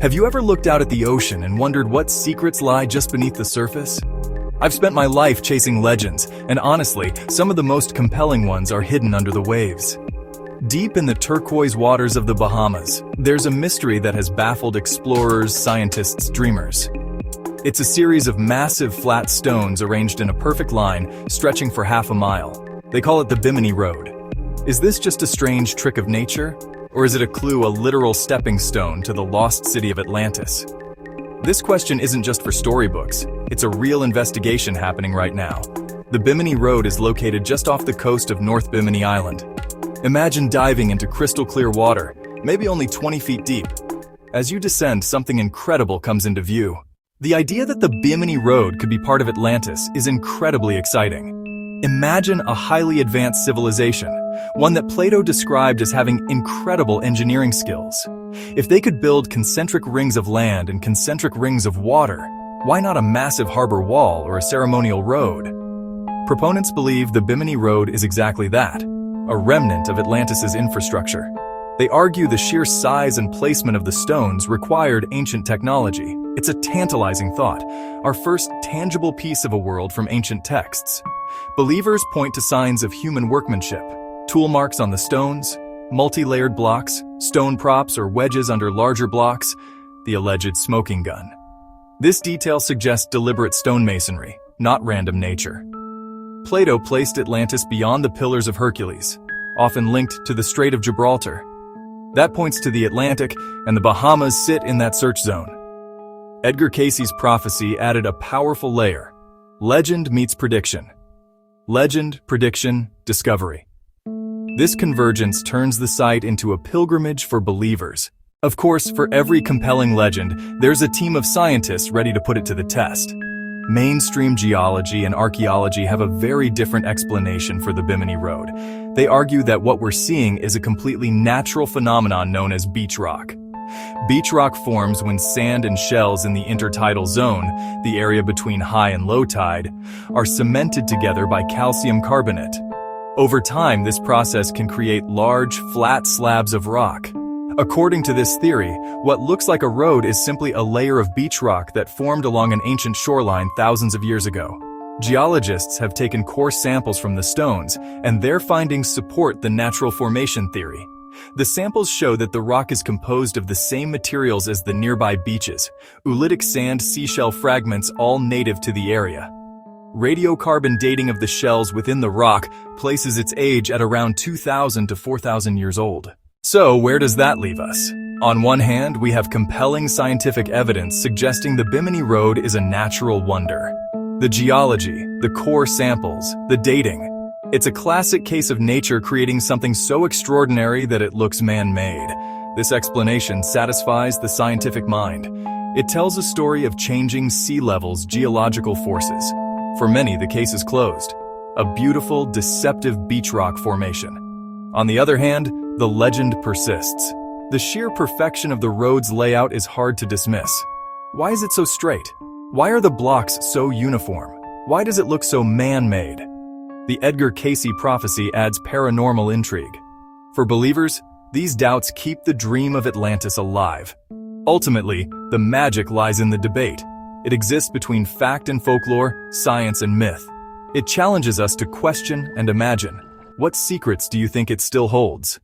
Have you ever looked out at the ocean and wondered what secrets lie just beneath the surface? I've spent my life chasing legends, and honestly, some of the most compelling ones are hidden under the waves. Deep in the turquoise waters of the Bahamas, there's a mystery that has baffled explorers, scientists, dreamers. It's a series of massive flat stones arranged in a perfect line, stretching for half a mile. They call it the Bimini Road. Is this just a strange trick of nature? Or is it a clue, a literal stepping stone to the lost city of Atlantis? This question isn't just for storybooks, it's a real investigation happening right now. The Bimini Road is located just off the coast of North Bimini Island. Imagine diving into crystal clear water, maybe only 20 feet deep. As you descend, something incredible comes into view. The idea that the Bimini Road could be part of Atlantis is incredibly exciting. Imagine a highly advanced civilization, one that Plato described as having incredible engineering skills. If they could build concentric rings of land and concentric rings of water, why not a massive harbor wall or a ceremonial road? Proponents believe the Bimini Road is exactly that, a remnant of Atlantis's infrastructure. They argue the sheer size and placement of the stones required ancient technology. It's a tantalizing thought, our first tangible piece of a world from ancient texts. Believers point to signs of human workmanship, tool marks on the stones, multi-layered blocks, stone props or wedges under larger blocks, the alleged smoking gun. This detail suggests deliberate stonemasonry, not random nature. Plato placed Atlantis beyond the Pillars of Hercules, often linked to the Strait of Gibraltar. That points to the Atlantic, and the Bahamas sit in that search zone. Edgar Cayce's prophecy added a powerful layer. Legend meets prediction. Legend, prediction, discovery. This convergence turns the site into a pilgrimage for believers. Of course, for every compelling legend, there's a team of scientists ready to put it to the test. Mainstream geology and archaeology have a very different explanation for the Bimini Road. They argue that what we're seeing is a completely natural phenomenon known as beach rock. Beach rock forms when sand and shells in the intertidal zone, the area between high and low tide, are cemented together by calcium carbonate. Over time, this process can create large, flat slabs of rock. According to this theory, what looks like a road is simply a layer of beach rock that formed along an ancient shoreline thousands of years ago. Geologists have taken core samples from the stones, and their findings support the natural formation theory. The samples show that the rock is composed of the same materials as the nearby beaches, oolitic sand seashell fragments all native to the area. Radiocarbon dating of the shells within the rock places its age at around 2,000 to 4,000 years old. So, where does that leave us? On one hand, we have compelling scientific evidence suggesting the Bimini Road is a natural wonder. The geology, the core samples, the dating. It's a classic case of nature creating something so extraordinary that it looks man-made. This explanation satisfies the scientific mind. It tells a story of changing sea levels, geological forces. For many, the case is closed. A beautiful, deceptive beach rock formation. On the other hand, the legend persists. The sheer perfection of the road's layout is hard to dismiss. Why is it so straight? Why are the blocks so uniform? Why does it look so man-made? The Edgar Cayce prophecy adds paranormal intrigue. For believers, these doubts keep the dream of Atlantis alive. Ultimately, the magic lies in the debate. It exists between fact and folklore, science and myth. It challenges us to question and imagine. What secrets do you think it still holds?